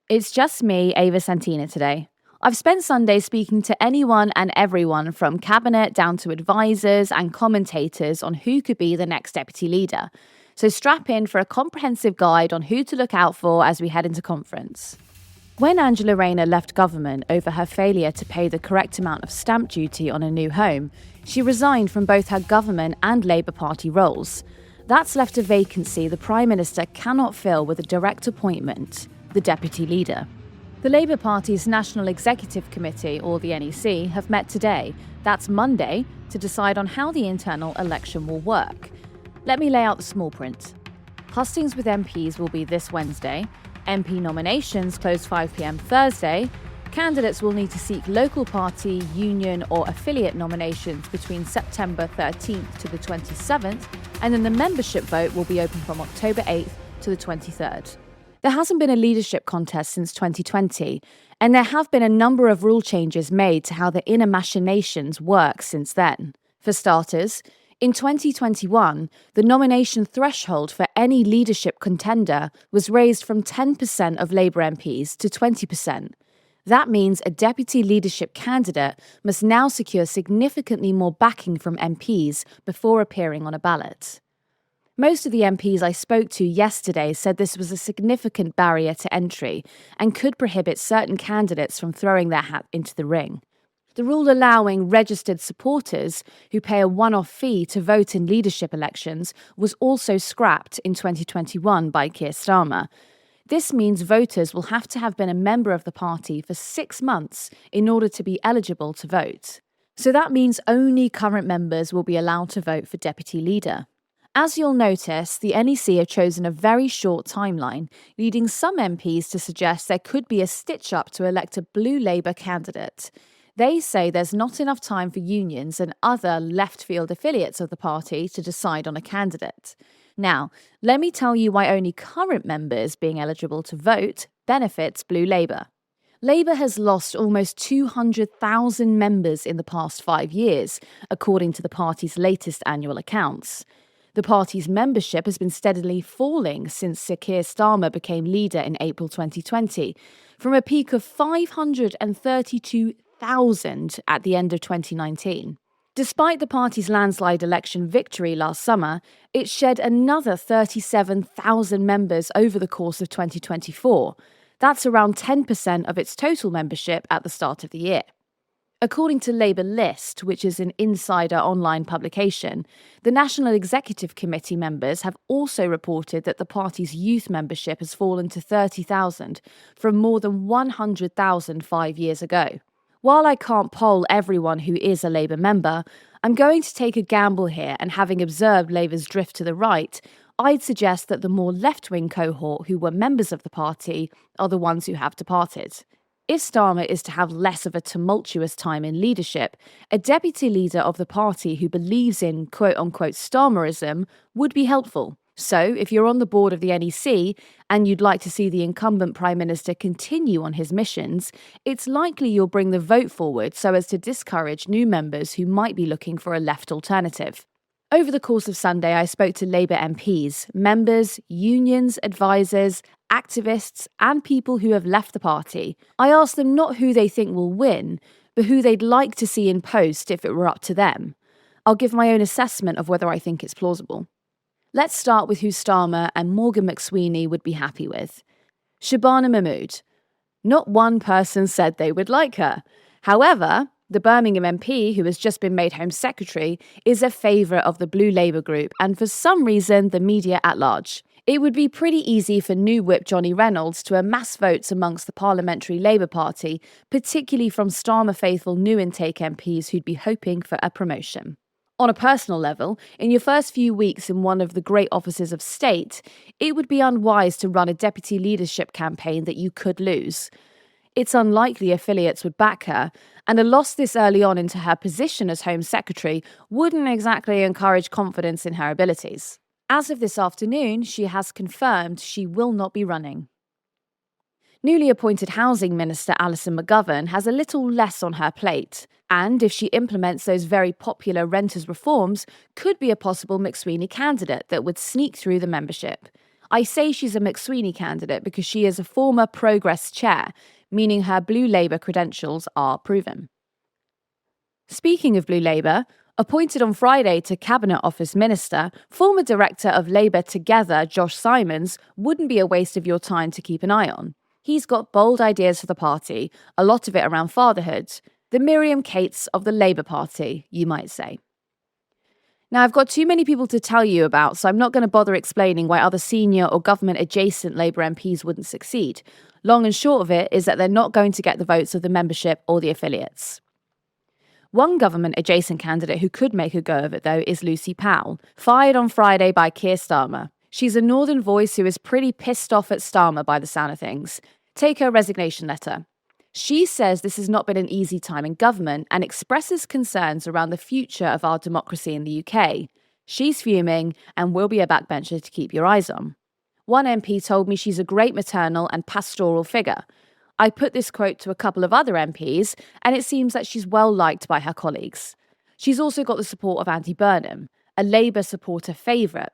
It's just me, Ava Santina, today. I've spent Sunday speaking to anyone and everyone from cabinet down to advisors and commentators on who could be the next deputy leader. So strap in for a comprehensive guide on who to look out for as we head into conference. When Angela Rayner left government over her failure to pay the correct amount of stamp duty on a new home, she resigned from both her government and Labour Party roles. That's left a vacancy the Prime Minister cannot fill with a direct appointment, the deputy leader. The Labour Party's National Executive Committee, or the NEC, have met today, that's Monday, to decide on how the internal election will work. Let me lay out the small print. Hustings with MPs will be this Wednesday. MP nominations close 5 p.m. Thursday. Candidates will need to seek local party, union or affiliate nominations between September 13th to the 27th, and then the membership vote will be open from October 8th to the 23rd. There hasn't been a leadership contest since 2020, and there have been a number of rule changes made to how the inner machinations work since then. For starters, in 2021, the nomination threshold for any leadership contender was raised from 10% of Labour MPs to 20%. That means a deputy leadership candidate must now secure significantly more backing from MPs before appearing on a ballot. Most of the MPs I spoke to yesterday said this was a significant barrier to entry and could prohibit certain candidates from throwing their hat into the ring. The rule allowing registered supporters who pay a one-off fee to vote in leadership elections was also scrapped in 2021 by Keir Starmer. This means voters will have to have been a member of the party for 6 months in order to be eligible to vote. So that means only current members will be allowed to vote for deputy leader. As you'll notice, the NEC have chosen a very short timeline, leading some MPs to suggest there could be a stitch-up to elect a blue Labour candidate. They say there's not enough time for unions and other left-field affiliates of the party to decide on a candidate. Now, let me tell you why only current members being eligible to vote benefits blue Labour. Labour has lost almost 200,000 members in the past 5 years, according to the party's latest annual accounts. The party's membership has been steadily falling since Sir Keir Starmer became leader in April 2020, from a peak of 532,000 at the end of 2019. Despite the party's landslide election victory last summer, it shed another 37,000 members over the course of 2024. That's around 10% of its total membership at the start of the year. According to Labour List, which is an insider online publication, the National Executive Committee members have also reported that the party's youth membership has fallen to 30,000 from more than 100,000 5 years ago. While I can't poll everyone who is a Labour member, I'm going to take a gamble here, and having observed Labour's drift to the right, I'd suggest that the more left-wing cohort who were members of the party are the ones who have departed. If Starmer is to have less of a tumultuous time in leadership, a deputy leader of the party who believes in quote-unquote Starmerism would be helpful. So, if you're on the board of the NEC and you'd like to see the incumbent Prime Minister continue on his missions, it's likely you'll bring the vote forward so as to discourage new members who might be looking for a left alternative. Over the course of Sunday, I spoke to Labour MPs, members, unions, advisors, activists, and people who have left the party. I asked them not who they think will win, but who they'd like to see in post if it were up to them. I'll give my own assessment of whether I think it's plausible. Let's start with who Starmer and Morgan McSweeney would be happy with. Shabana Mahmood. Not one person said they would like her. However, the Birmingham MP, who has just been made Home Secretary, is a favourite of the Blue Labour group and for some reason the media at large. It would be pretty easy for new whip Johnny Reynolds to amass votes amongst the Parliamentary Labour Party, particularly from Starmer faithful new intake MPs who'd be hoping for a promotion. On a personal level, in your first few weeks in one of the great offices of state, it would be unwise to run a deputy leadership campaign that you could lose. It's unlikely affiliates would back her, and a loss this early on into her position as Home Secretary wouldn't exactly encourage confidence in her abilities. As of this afternoon, she has confirmed she will not be running. Newly appointed Housing Minister Allison McGovern has a little less on her plate, and if she implements those very popular renters reforms, could be a possible McSweeney candidate that would sneak through the membership. I say she's a McSweeney candidate because she is a former Progress chair, meaning her Blue Labour credentials are proven. Speaking of Blue Labour, appointed on Friday to Cabinet Office Minister, former director of Labour Together, Josh Simons, wouldn't be a waste of your time to keep an eye on. He's got bold ideas for the party, a lot of it around fatherhood. The Miriam Cates of the Labour Party, you might say. Now, I've got too many people to tell you about, so I'm not going to bother explaining why other senior or government-adjacent Labour MPs wouldn't succeed. Long and short of it is that they're not going to get the votes of the membership or the affiliates. One government-adjacent candidate who could make a go of it, though, is Lucy Powell, fired on Friday by Keir Starmer. She's a Northern voice who is pretty pissed off at Starmer by the sound of things. Take her resignation letter. She says this has not been an easy time in government and expresses concerns around the future of our democracy in the UK. She's fuming and will be a backbencher to keep your eyes on. One MP told me she's a great maternal and pastoral figure. I put this quote to a couple of other MPs, and it seems that she's well liked by her colleagues. She's also got the support of Andy Burnham, a Labour supporter favourite.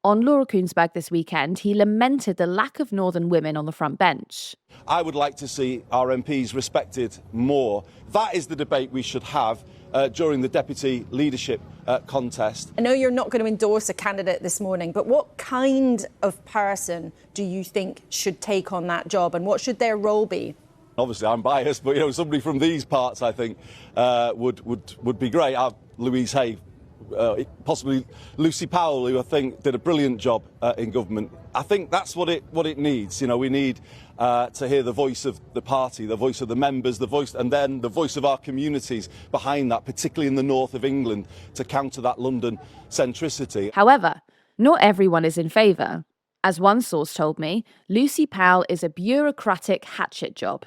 On Laura Kuenssberg this weekend, he lamented the lack of Northern women on the front bench. I would like to see our MPs respected more. That is the debate we should have during the deputy leadership contest. I know you're not going to endorse a candidate this morning, but what kind of person do you think should take on that job, and what should their role be? Obviously, I'm biased, but somebody from these parts, I think, would be great. Louise Haigh. Possibly Lucy Powell, who I think did a brilliant job in government. I think that's what it needs. We need to hear the voice of the party, the voice of the members, and then the voice of our communities behind that, particularly in the north of England, to counter that London centricity. However, not everyone is in favour. As one source told me, Lucy Powell is a bureaucratic hatchet job.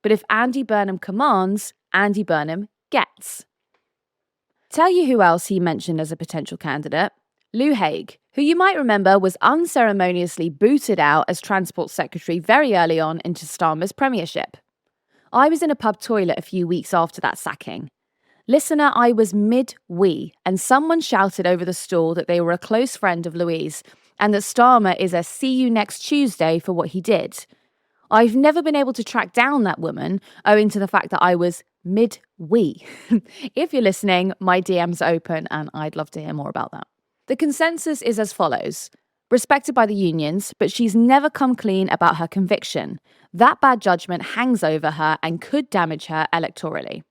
But if Andy Burnham commands, Andy Burnham gets. Tell you who else he mentioned as a potential candidate. Louise Haigh, who you might remember was unceremoniously booted out as Transport Secretary very early on into Starmer's premiership. I was in a pub toilet a few weeks after that sacking. Listener, I was mid-wee, and someone shouted over the stall that they were a close friend of Louise, and that Starmer is a see you next Tuesday for what he did. I've never been able to track down that woman, owing to the fact that I was mid-wee. If you're listening, my DM's are open and I'd love to hear more about that. The consensus is as follows. Respected by the unions, but she's never come clean about her conviction. That bad judgment hangs over her and could damage her electorally.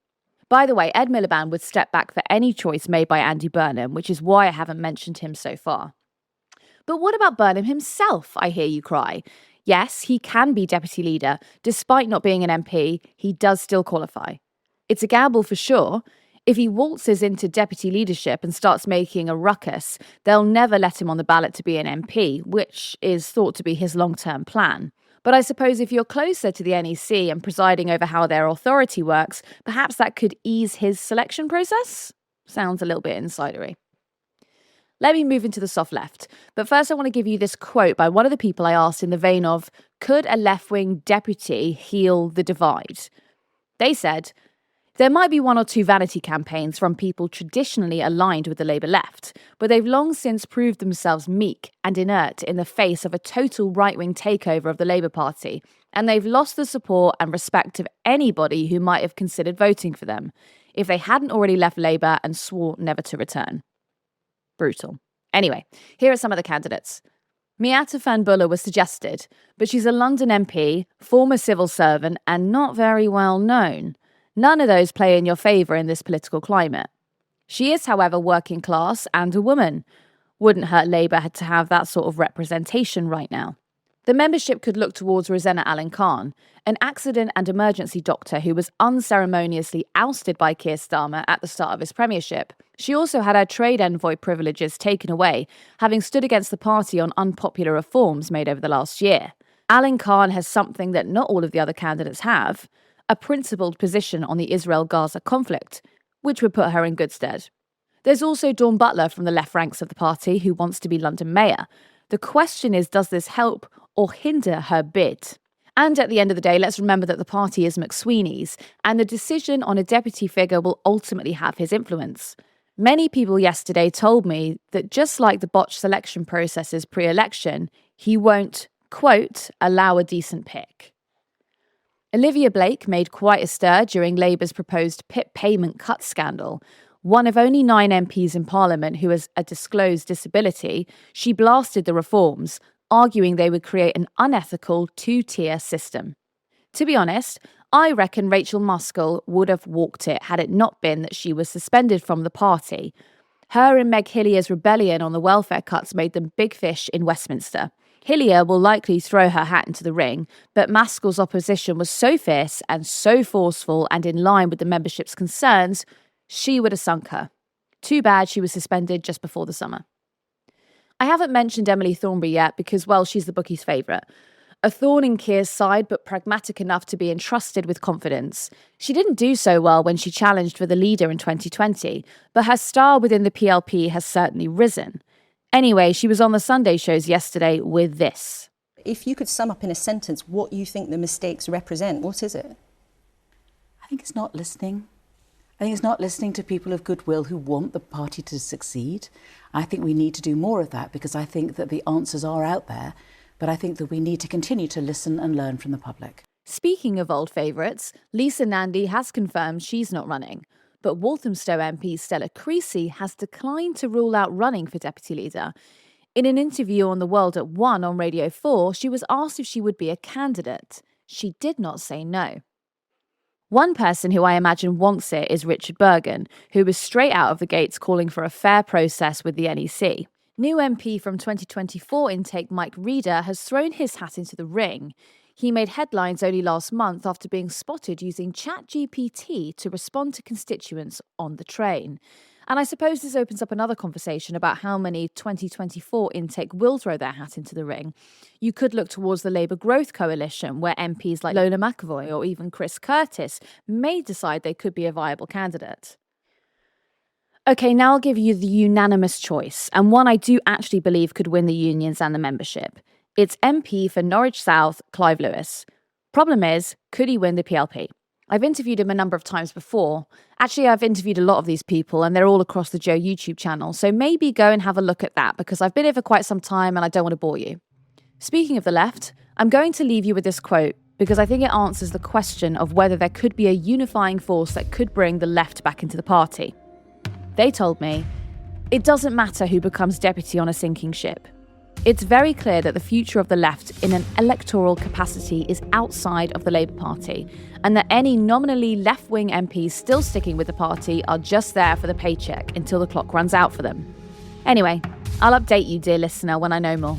By the way, Ed Miliband would step back for any choice made by Andy Burnham, which is why I haven't mentioned him so far. But what about Burnham himself, I hear you cry? Yes, he can be deputy leader. Despite not being an MP, he does still qualify. It's a gamble for sure. If he waltzes into deputy leadership and starts making a ruckus, they'll never let him on the ballot to be an MP, which is thought to be his long-term plan. But I suppose if you're closer to the NEC and presiding over how their authority works, perhaps that could ease his selection process? Sounds a little bit insidery. Let me move into the soft left. But first I want to give you this quote by one of the people I asked in the vein of, could a left-wing deputy heal the divide? They said, there might be one or two vanity campaigns from people traditionally aligned with the Labour left, but they've long since proved themselves meek and inert in the face of a total right-wing takeover of the Labour Party, and they've lost the support and respect of anybody who might have considered voting for them, if they hadn't already left Labour and swore never to return. Brutal. Anyway, here are some of the candidates. Miata Fahnbulleh was suggested, but she's a London MP, former civil servant, and not very well known. None of those play in your favour in this political climate. She is, however, working class and a woman. Wouldn't hurt Labour to have that sort of representation right now. The membership could look towards Rosena Allin-Khan, an accident and emergency doctor who was unceremoniously ousted by Keir Starmer at the start of his premiership. She also had her trade envoy privileges taken away, having stood against the party on unpopular reforms made over the last year. Allin-Khan has something that not all of the other candidates have, a principled position on the Israel-Gaza conflict, which would put her in good stead. There's also Dawn Butler from the left ranks of the party who wants to be London mayor. The question is, does this help or hinder her bid? And at the end of the day, let's remember that the party is McSweeney's, and the decision on a deputy figure will ultimately have his influence. Many people yesterday told me that just like the botched selection processes pre-election, he won't, quote, allow a decent pick. Olivia Blake made quite a stir during Labour's proposed PIP payment cut scandal. One of only 9 MPs in Parliament who has a disclosed disability, she blasted the reforms, arguing they would create an unethical 2-tier system. To be honest, I reckon Rachel Muskell would have walked it had it not been that she was suspended from the party. Her and Meg Hillier's rebellion on the welfare cuts made them big fish in Westminster. Hillier will likely throw her hat into the ring, but Muskell's opposition was so fierce and so forceful and in line with the membership's concerns, she would have sunk her. Too bad she was suspended just before the summer. I haven't mentioned Emily Thornberry yet because, well, she's the bookies' favourite. A thorn in Keir's side, but pragmatic enough to be entrusted with confidence. She didn't do so well when she challenged for the leader in 2020, but her star within the PLP has certainly risen. Anyway, she was on the Sunday shows yesterday with this. If you could sum up in a sentence what you think the mistakes represent, what is it? I think it's not listening. I think it's not listening to people of goodwill who want the party to succeed. I think we need to do more of that because I think that the answers are out there. But I think that we need to continue to listen and learn from the public. Speaking of old favourites, Lisa Nandy has confirmed she's not running. But Walthamstow MP Stella Creasy has declined to rule out running for deputy leader. In an interview on The World at 1 on Radio 4, she was asked if she would be a candidate. She did not say no. One person who I imagine wants it is Richard Bergen, who was straight out of the gates calling for a fair process with the NEC. New MP from 2024 intake Mike Reeder has thrown his hat into the ring. He made headlines only last month after being spotted using ChatGPT to respond to constituents on the train. And I suppose this opens up another conversation about how many 2024 intake will throw their hat into the ring. You could look towards the Labour Growth Coalition, where MPs like Lola McAvoy or even Chris Curtis may decide they could be a viable candidate. Okay, now I'll give you the unanimous choice, and one I do actually believe could win the unions and the membership. It's MP for Norwich South, Clive Lewis. Problem is, could he win the PLP? I've interviewed him a number of times before. Actually, I've interviewed a lot of these people, and they're all across the Joe YouTube channel, so maybe go and have a look at that, because I've been here for quite some time and I don't want to bore you. Speaking of the left, I'm going to leave you with this quote, because I think it answers the question of whether there could be a unifying force that could bring the left back into the party. They told me, it doesn't matter who becomes deputy on a sinking ship. It's very clear that the future of the left in an electoral capacity is outside of the Labour Party, and that any nominally left-wing MPs still sticking with the party are just there for the paycheck until the clock runs out for them. Anyway, I'll update you, dear listener, when I know more.